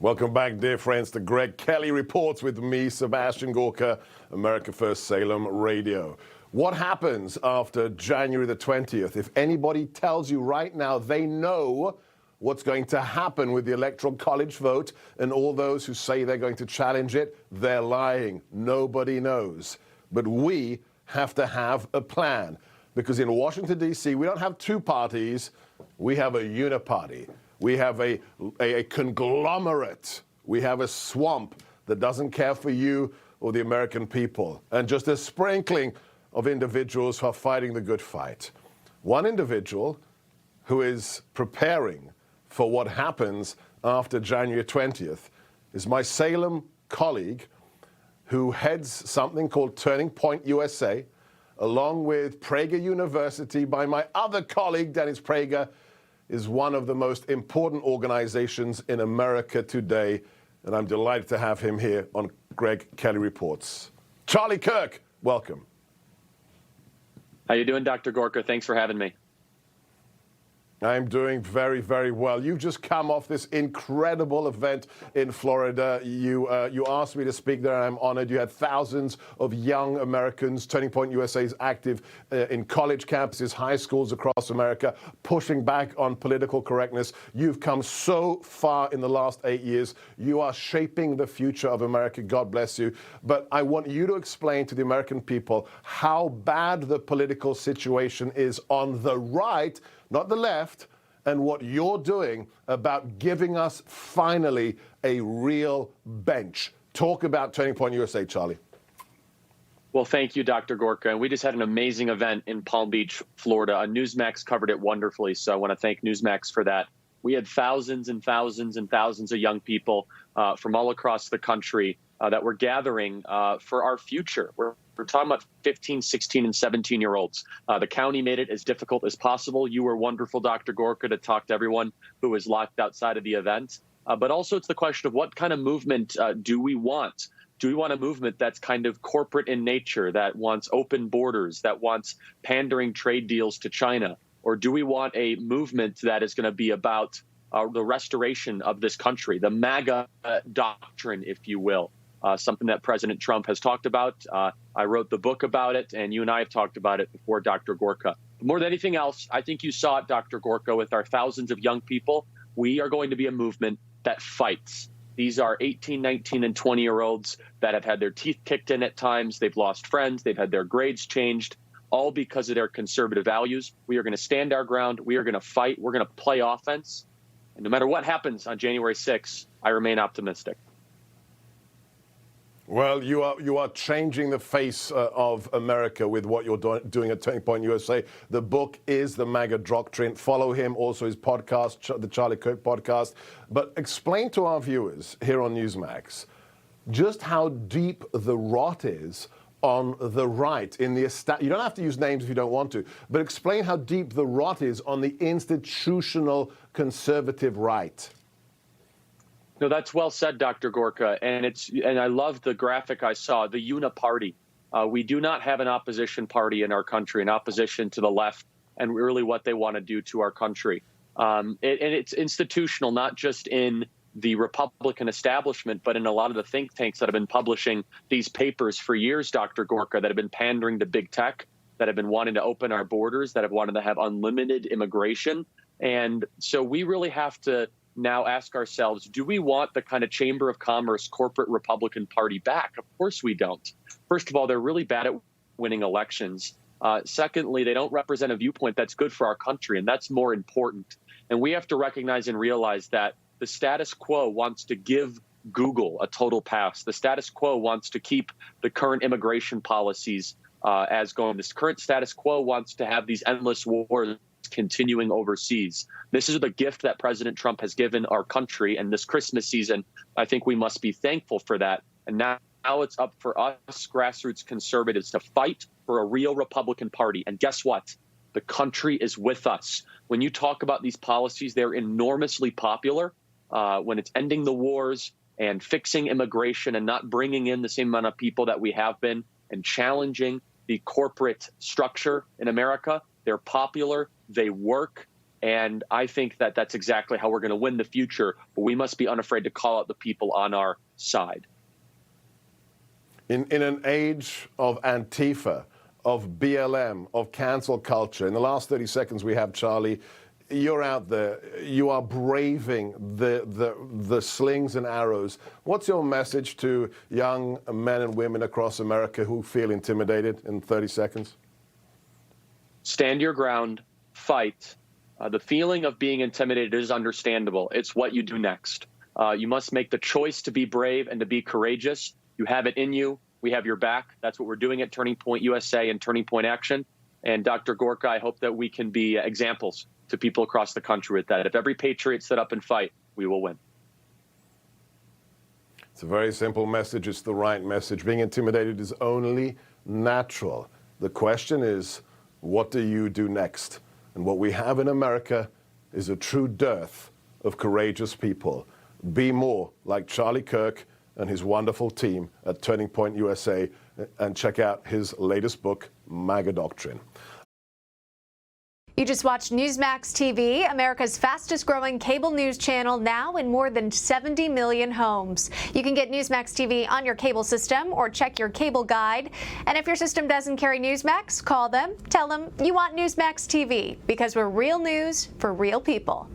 Welcome back, dear friends, to Greg Kelly Reports with me, Sebastian Gorka, America First Salem Radio. What happens after January the 20th? If anybody tells you right now they know what's going to happen with the Electoral College vote and all those who say they're going to challenge it, they're lying. Nobody knows. But we have to have a plan. Because in Washington, D.C., we don't have two parties. We have a uniparty. We have a conglomerate. We have a swamp that doesn't care for you or the American people. And just a sprinkling of individuals who are fighting the good fight. One individual who is preparing for what happens after January 20th is my Salem colleague who heads something called Turning Point USA, along with Prager University. By my other colleague, Dennis Prager, is one of the most important organizations in America today, and I'm delighted to have him here on Greg Kelly Reports. Charlie Kirk, welcome. How you doing, Dr. Gorka? Thanks for having me. I'm doing very, very well. You've just come off this incredible event in Florida. You asked me to speak there, and I'm honored. You had thousands of young Americans. Turning Point USA is active in college campuses, high schools across America, pushing back on political correctness. You've come so far in the last 8 years. You are shaping the future of America. God bless you. But I want you to explain to the American people how bad the political situation is on the right, not the left, and what you're doing about giving us finally a real bench. Talk about Turning Point USA, Charlie. Well, thank you, Dr. Gorka. And we just had an amazing event in Palm Beach, Florida. Newsmax covered it wonderfully, so I want to thank Newsmax for that. We had thousands and thousands and thousands of young people from all across the country that were gathering for our future. We're talking about 15, 16, and 17-year-olds. The county made it as difficult as possible. You were wonderful, Dr. Gorka, to talk to everyone who was locked outside of the event. But also it's the question of what kind of movement do we want? Do we want a movement that's kind of corporate in nature, that wants open borders, that wants pandering trade deals to China? Or do we want a movement that is going to be about the restoration of this country, the MAGA doctrine, if you will? Something that President Trump has talked about. I wrote the book about it, and you and I have talked about it before, Dr. Gorka. More than anything else, I think you saw it, Dr. Gorka, with our thousands of young people. We are going to be a movement that fights. These are 18, 19, and 20-year-olds that have had their teeth kicked in at times. They've lost friends. They've had their grades changed, all because of their conservative values. We are going to stand our ground. We are going to fight. We're going to play offense. And no matter what happens on January 6th, I remain optimistic. Well, you are changing the face of America with what you're doing at Turning Point USA. The book is The MAGA Doctrine. Follow him, also his podcast, the Charlie Kirk podcast. But explain to our viewers here on Newsmax just how deep the rot is on the right. You don't have to use names if you don't want to, but explain how deep the rot is on the institutional conservative right. No, that's well said, Dr. Gorka, and I love the graphic I saw, the uniparty. We do not have an opposition party in our country, an opposition to the left, and really what they want to do to our country. And it's institutional, not just in the Republican establishment, but in a lot of the think tanks that have been publishing these papers for years, Dr. Gorka, that have been pandering to big tech, that have been wanting to open our borders, that have wanted to have unlimited immigration. And so we really have to now ask ourselves, do we want the kind of Chamber of Commerce corporate Republican Party back? Of course we don't. First of all, they're really bad at winning elections. Secondly, they don't represent a viewpoint that's good for our country, and that's more important. And we have to recognize and realize that the status quo wants to give Google a total pass. The status quo wants to keep the current immigration policies as going. This current status quo wants to have these endless wars continuing overseas. This is the gift that President Trump has given our country, and this Christmas season, I think we must be thankful for that. And now it's up for us grassroots conservatives to fight for a real Republican Party. And guess what? The country is with us. When you talk about these policies, they're enormously popular. When it's ending the wars and fixing immigration and not bringing in the same amount of people that we have been and challenging the corporate structure in America, they're popular, they work, And I think that that's exactly how we're going to win the future. But we must be unafraid to call out the people on our side. In an age of Antifa, of BLM, of cancel culture, in the last 30 seconds we have, Charlie, you're out there. You are braving the slings and arrows. What's your message to young men and women across America who feel intimidated in 30 seconds? Stand your ground, fight. The feeling of being intimidated is understandable. It's what you do next. You must make the choice to be brave and to be courageous. You have it in you. We have your back. That's what we're doing at Turning Point USA and Turning Point Action. And Dr. Gorka, I hope that we can be examples to people across the country with that. If every patriot stood up and fight, we will win. It's a very simple message. It's the right message. Being intimidated is only natural. The question is, what do you do next? And what we have in America is a true dearth of courageous people. Be more like Charlie Kirk and his wonderful team at Turning Point USA, and check out his latest book, MAGA Doctrine. You just watched Newsmax TV, America's fastest growing cable news channel, now in more than 70 million homes. You can get Newsmax TV on your cable system or check your cable guide. And if your system doesn't carry Newsmax, call them, tell them you want Newsmax TV, because we're real news for real people.